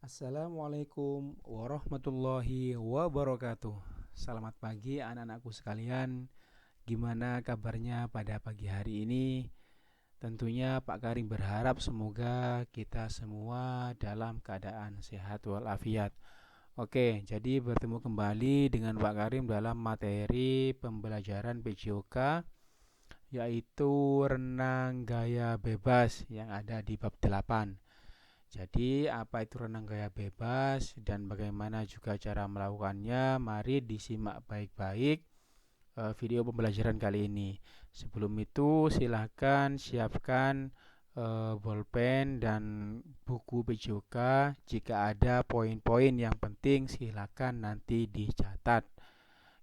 Assalamualaikum warahmatullahi wabarakatuh. Selamat pagi anak-anakku sekalian. Gimana kabarnya pada pagi hari ini? Tentunya Pak Karim berharap semoga kita semua dalam keadaan sehat walafiat. Oke, jadi bertemu kembali dengan Pak Karim dalam materi pembelajaran PJOK yaitu renang gaya bebas yang ada di bab 8. Jadi, apa itu renang gaya bebas dan bagaimana juga cara melakukannya? Mari disimak baik-baik video pembelajaran kali ini. Sebelum itu, silahkan siapkan bolpen dan buku PJOK. Jika ada poin-poin yang penting, silahkan nanti dicatat.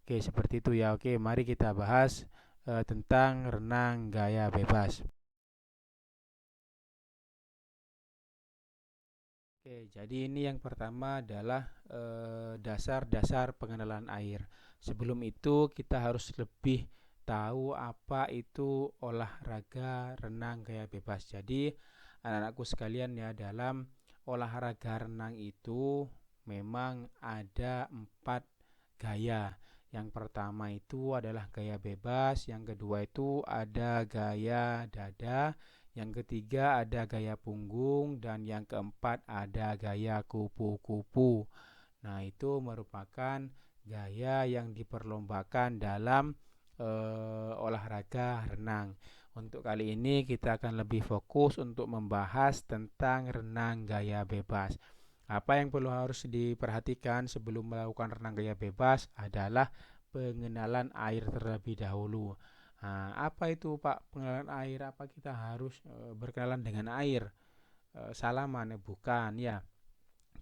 Oke, seperti itu ya. Oke, mari kita bahas tentang renang gaya bebas. Oke, jadi ini yang pertama adalah dasar-dasar pengenalan air. Sebelum itu kita harus lebih tahu apa itu olahraga renang gaya bebas. Jadi anak-anakku sekalian ya, dalam olahraga renang itu memang ada 4 gaya. Yang pertama itu adalah gaya bebas, yang kedua itu ada gaya dada, yang ketiga ada gaya punggung, dan yang keempat ada gaya kupu-kupu. Nah, itu merupakan gaya yang diperlombakan dalam olahraga renang. Untuk kali ini kita akan lebih fokus untuk membahas tentang renang gaya bebas. Apa yang perlu harus diperhatikan sebelum melakukan renang gaya bebas adalah pengenalan air terlebih dahulu. Nah, apa itu Pak pengenalan air? Apa kita harus berkenalan dengan air? Salaman bukan ya.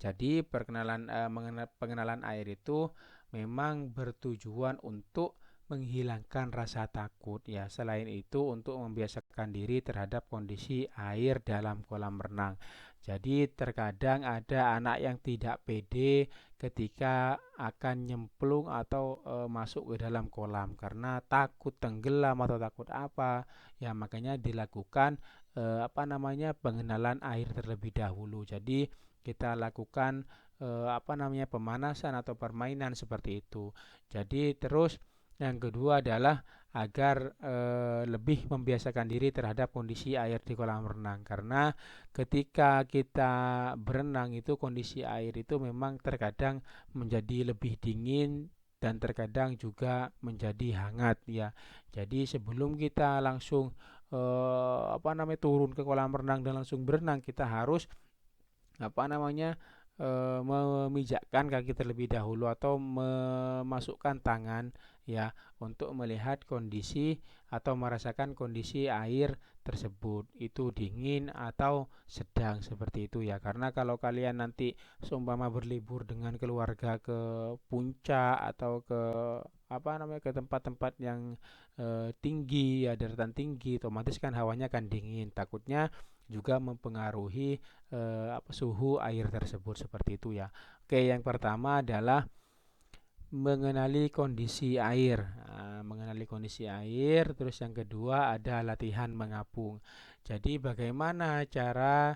Jadi pengenalan air itu memang bertujuan untuk menghilangkan rasa takut ya. Selain itu untuk membiasakan diri terhadap kondisi air dalam kolam renang. Jadi terkadang ada anak yang tidak pede ketika akan nyemplung atau masuk ke dalam kolam karena takut tenggelam atau takut apa. Ya makanya dilakukan pengenalan air terlebih dahulu. Jadi kita lakukan pemanasan atau permainan seperti itu. Jadi terus yang kedua adalah agar lebih membiasakan diri terhadap kondisi air di kolam renang karena ketika kita berenang itu kondisi air itu memang terkadang menjadi lebih dingin dan terkadang juga menjadi hangat ya. Jadi sebelum kita langsung turun ke kolam renang dan langsung berenang, kita harus apa namanya memijakkan kaki terlebih dahulu atau memasukkan tangan ya untuk melihat kondisi atau merasakan kondisi air tersebut itu dingin atau sedang seperti itu ya karena kalau kalian nanti seumpama berlibur dengan keluarga ke puncak atau ke tempat-tempat yang tinggi ya daratan tinggi otomatis kan hawanya kan dingin takutnya juga mempengaruhi suhu air tersebut seperti itu ya. Oke, yang pertama adalah mengenali kondisi air. Nah, mengenali kondisi air, terus yang kedua ada latihan mengapung. Jadi bagaimana cara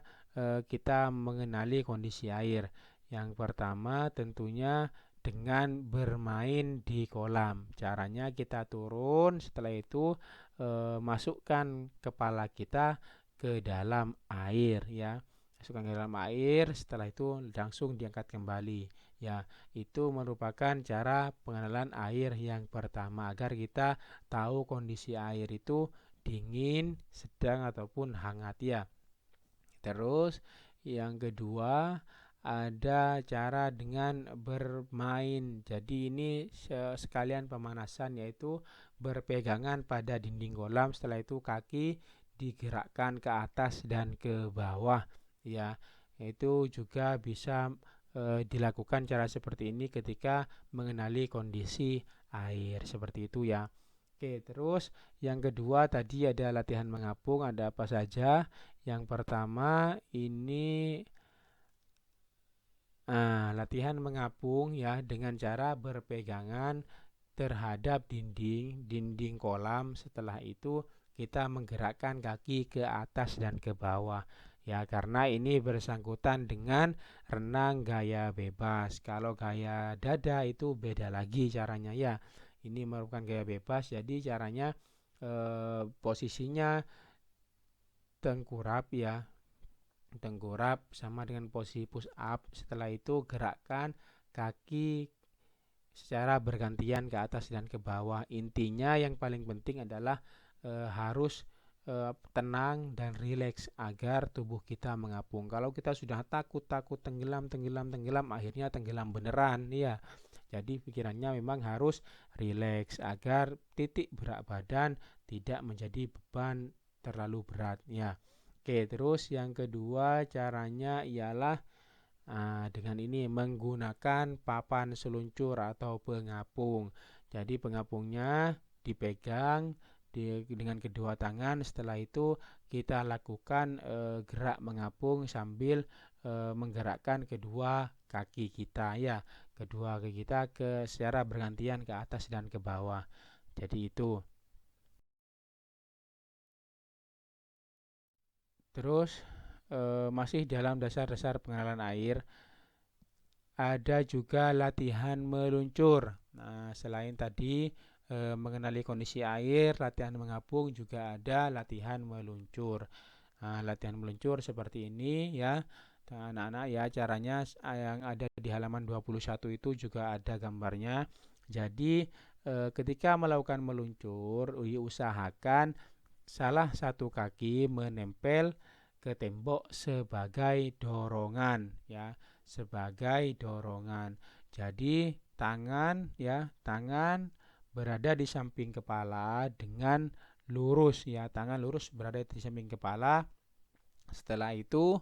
kita mengenali kondisi air? Yang pertama tentunya dengan bermain di kolam. Caranya kita turun, setelah itu masukkan kepala kita ke dalam air ya. Masukkan ke dalam air, setelah itu langsung diangkat kembali. Ya, itu merupakan cara pengenalan air yang pertama agar kita tahu kondisi air itu dingin, sedang ataupun hangat ya. Terus yang kedua ada cara dengan bermain. Jadi ini sekalian pemanasan yaitu berpegangan pada dinding kolam. Setelah itu kaki digerakkan ke atas dan ke bawah ya. Itu juga bisa dilakukan cara seperti ini ketika mengenali kondisi air seperti itu ya. Oke, terus yang kedua tadi ada latihan mengapung, ada apa saja? Yang pertama ini latihan mengapung ya dengan cara berpegangan terhadap dinding kolam. Setelah itu kita menggerakkan kaki ke atas dan ke bawah. Ya, karena ini bersangkutan dengan renang gaya bebas. Kalau gaya dada itu beda lagi caranya ya. Ini merupakan gaya bebas, jadi caranya posisinya tengkurap ya. Tengkurap sama dengan posisi push up. Setelah itu gerakkan kaki secara bergantian ke atas dan ke bawah. Intinya yang paling penting adalah harus tenang dan rileks agar tubuh kita mengapung. Kalau kita sudah takut tenggelam, akhirnya tenggelam beneran ya. Jadi pikirannya memang harus rileks agar titik berat badan tidak menjadi beban terlalu berat ya. Oke, terus yang kedua caranya ialah dengan ini menggunakan papan seluncur atau pengapung. Jadi pengapungnya dipegang dengan kedua tangan. Setelah itu kita lakukan gerak mengapung sambil menggerakkan kedua kaki kita ya. Kedua kaki kita secara bergantian ke atas dan ke bawah. Jadi itu. Terus masih dalam dasar-dasar pengenalan air, ada juga latihan meluncur. Nah, selain tadi mengenali kondisi air, latihan mengapung juga ada latihan meluncur. Nah, latihan meluncur seperti ini ya. Anak-anak ya caranya yang ada di halaman 21 itu juga ada gambarnya. Jadi ketika melakukan meluncur, usahakan salah satu kaki menempel ke tembok sebagai dorongan ya, sebagai dorongan. Jadi tangan ya, tangan berada di samping kepala dengan lurus ya, tangan lurus berada di samping kepala. Setelah itu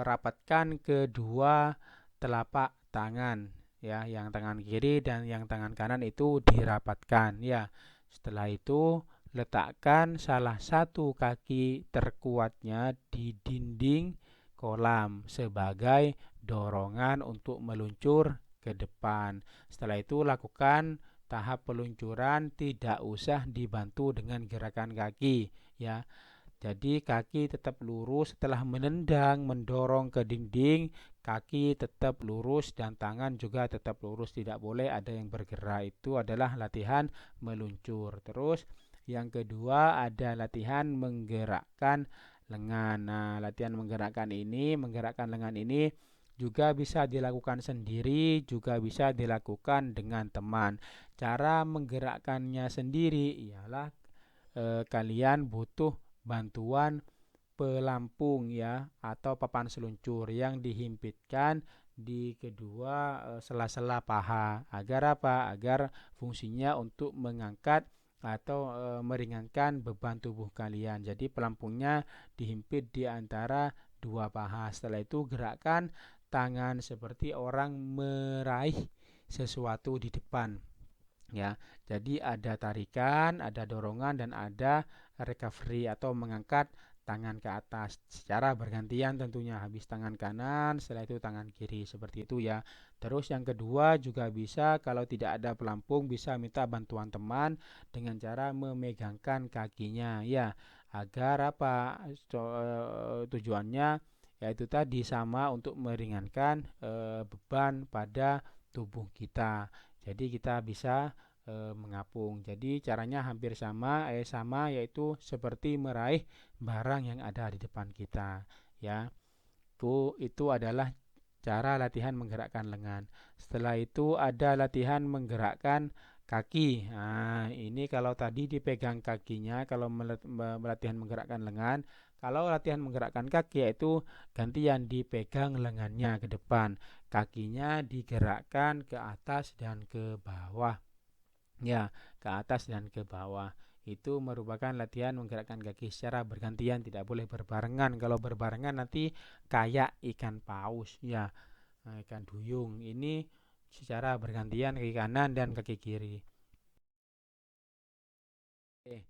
rapatkan kedua telapak tangan ya, yang tangan kiri dan yang tangan kanan itu dirapatkan ya. Setelah itu letakkan salah satu kaki terkuatnya di dinding kolam sebagai dorongan untuk meluncur ke depan. Setelah itu lakukan tahap peluncuran, tidak usah dibantu dengan gerakan kaki ya. Jadi kaki tetap lurus setelah menendang, mendorong ke dinding, kaki tetap lurus dan tangan juga tetap lurus, tidak boleh ada yang bergerak. Itu adalah latihan meluncur. Terus yang kedua ada latihan menggerakkan lengan. Nah, latihan menggerakkan lengan ini juga bisa dilakukan sendiri, juga bisa dilakukan dengan teman. Cara menggerakkannya sendiri ialah kalian butuh bantuan pelampung ya atau papan seluncur yang dihimpitkan di kedua sela-sela paha. Agar apa? Agar fungsinya untuk mengangkat atau meringankan beban tubuh kalian. Jadi pelampungnya dihimpit di antara dua paha. Setelah itu gerakkan tangan seperti orang meraih sesuatu di depan. Ya, jadi ada tarikan, ada dorongan dan ada recovery atau mengangkat tangan ke atas secara bergantian tentunya, habis tangan kanan, setelah itu tangan kiri seperti itu ya. Terus yang kedua juga bisa kalau tidak ada pelampung bisa minta bantuan teman dengan cara memegangkan kakinya ya, agar apa tujuannya yaitu tadi sama untuk meringankan beban pada tubuh kita. Jadi kita bisa mengapung. Jadi caranya hampir sama yaitu seperti meraih barang yang ada di depan kita ya. Itu adalah cara latihan menggerakkan lengan. Setelah itu ada latihan menggerakkan kaki. Nah, ini kalau tadi dipegang kakinya, kalau latihan menggerakkan lengan, kalau latihan menggerakkan kaki yaitu gantian dipegang lengannya ke depan, kakinya digerakkan ke atas dan ke bawah. Ya, ke atas dan ke bawah. Itu merupakan latihan menggerakkan kaki secara bergantian, tidak boleh berbarengan. Kalau berbarengan nanti kayak ikan paus, ya, ikan duyung. Ini secara bergantian kaki kanan dan kaki kiri. Oke,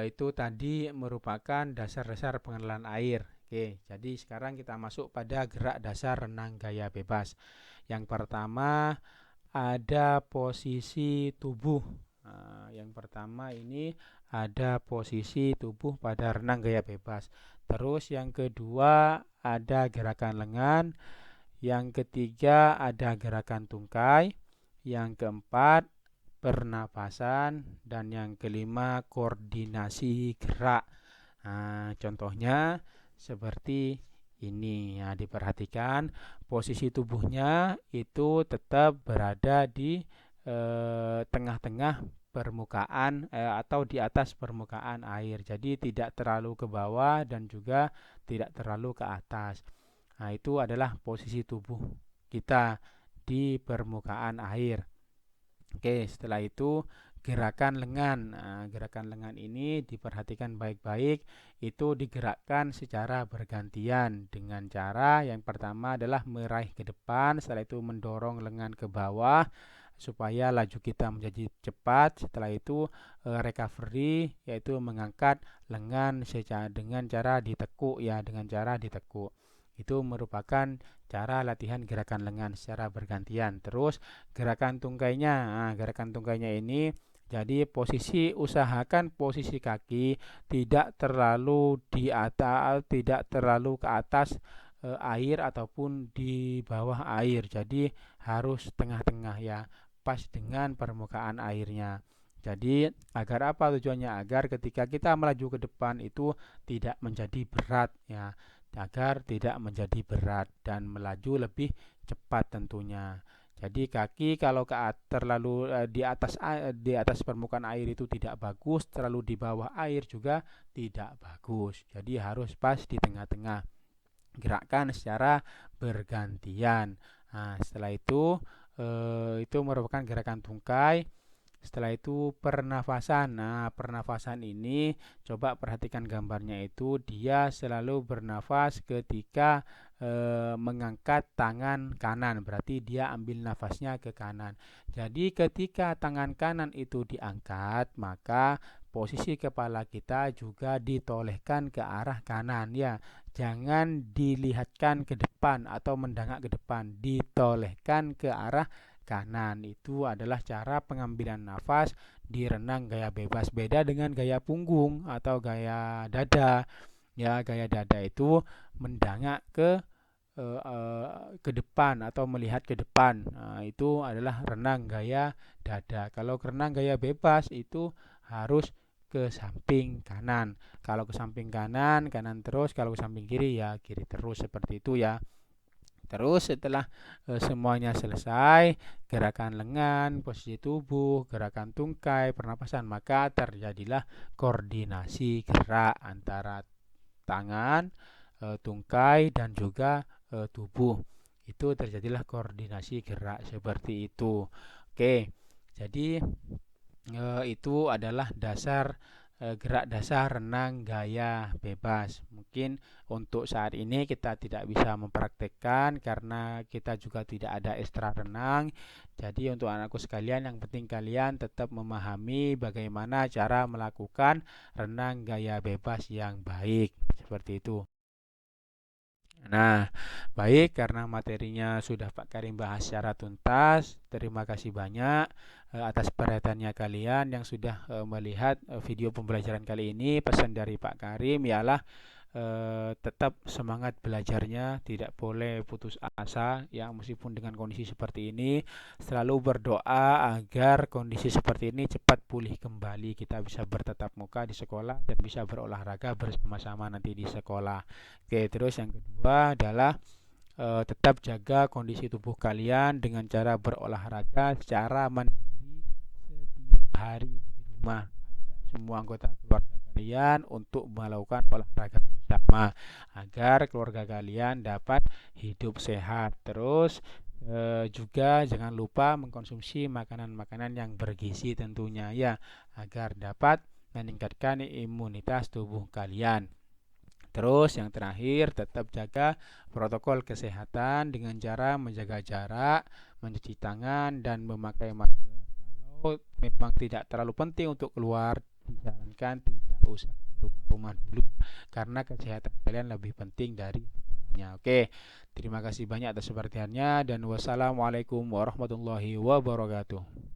itu tadi merupakan dasar-dasar pengenalan air. Oke, jadi sekarang kita masuk pada gerak dasar renang gaya bebas. Yang pertama ada posisi tubuh. Yang pertama ini ada posisi tubuh pada renang gaya bebas. Terus yang kedua ada gerakan lengan. Yang ketiga ada gerakan tungkai. Yang keempat pernapasan. Dan yang kelima koordinasi gerak. Contohnya seperti ini ya, diperhatikan posisi tubuhnya itu tetap berada di tengah-tengah permukaan atau di atas permukaan air. Jadi tidak terlalu ke bawah dan juga tidak terlalu ke atas. Nah, itu adalah posisi tubuh kita di permukaan air. Oke, setelah itu gerakan lengan. Gerakan lengan ini diperhatikan baik-baik, itu digerakkan secara bergantian dengan cara yang pertama adalah meraih ke depan, setelah itu mendorong lengan ke bawah supaya laju kita menjadi cepat. Setelah itu recovery, yaitu mengangkat lengan dengan cara ditekuk ya, dengan cara ditekuk. Itu merupakan cara latihan gerakan lengan secara bergantian. Terus gerakan tungkainya. Gerakan tungkainya ini jadi usahakan posisi kaki tidak terlalu di atas, tidak terlalu ke atas air ataupun di bawah air. Jadi harus tengah-tengah ya, pas dengan permukaan airnya. Jadi agar apa tujuannya? Agar ketika kita melaju ke depan itu tidak menjadi berat ya, agar tidak menjadi berat dan melaju lebih cepat tentunya. Jadi kaki kalau terlalu di atas permukaan air itu tidak bagus, terlalu di bawah air juga tidak bagus. Jadi harus pas di tengah-tengah. Gerakkan secara bergantian. Setelah itu merupakan gerakan tungkai. Setelah itu pernafasan. Pernafasan ini coba perhatikan gambarnya itu dia selalu bernafas ketika mengangkat tangan kanan. Berarti dia ambil nafasnya ke kanan. Jadi ketika tangan kanan itu diangkat, maka posisi kepala kita juga ditolehkan ke arah kanan ya. Jangan dilihatkan ke depan atau mendangak ke depan, ditolehkan ke arah kanan. Itu adalah cara pengambilan nafas di renang gaya bebas. Beda dengan gaya punggung atau gaya dada. Ya, gaya dada itu mendangak ke depan atau melihat ke depan. Itu adalah renang gaya dada. Kalau renang gaya bebas itu harus ke samping kanan. Kalau ke samping kanan, kanan terus. Kalau ke samping kiri ya kiri terus, seperti itu ya. Terus setelah semuanya selesai, gerakan lengan, posisi tubuh, gerakan tungkai, pernapasan, maka terjadilah koordinasi gerak antara tangan, tungkai dan juga tubuh. Itu terjadilah koordinasi gerak seperti itu. Oke. Jadi itu adalah gerak dasar renang gaya bebas. Mungkin untuk saat ini kita tidak bisa mempraktekkan karena kita juga tidak ada ekstra renang. Jadi untuk anakku sekalian, yang penting kalian tetap memahami bagaimana cara melakukan renang gaya bebas yang baik. Seperti itu. Nah, baik, karena materinya sudah Pak Karim bahas secara tuntas. Terima kasih banyak atas perhatiannya kalian yang sudah melihat video pembelajaran kali ini. Pesan dari Pak Karim ialah tetap semangat belajarnya, tidak boleh putus asa ya, meskipun dengan kondisi seperti ini. Selalu berdoa agar kondisi seperti ini cepat pulih kembali, kita bisa bertatap muka di sekolah dan bisa berolahraga bersama-sama nanti di sekolah. Oke, terus yang kedua adalah tetap jaga kondisi tubuh kalian dengan cara berolahraga secara mandiri setiap hari di rumah. Semua anggota keluarga kalian untuk melakukan olahraga bersama agar keluarga kalian dapat hidup sehat. Terus juga jangan lupa mengkonsumsi makanan-makanan yang bergizi tentunya ya, agar dapat meningkatkan imunitas tubuh kalian. Terus yang terakhir, tetap jaga protokol kesehatan dengan cara menjaga jarak, mencuci tangan, dan memakai masker. Kalau memang tidak terlalu penting untuk keluar, disarankan tidak usah keluar rumah dulu karena kesehatan kalian lebih penting dari segalanya. Oke, terima kasih banyak atas perhatiannya dan wassalamualaikum warahmatullahi wabarakatuh.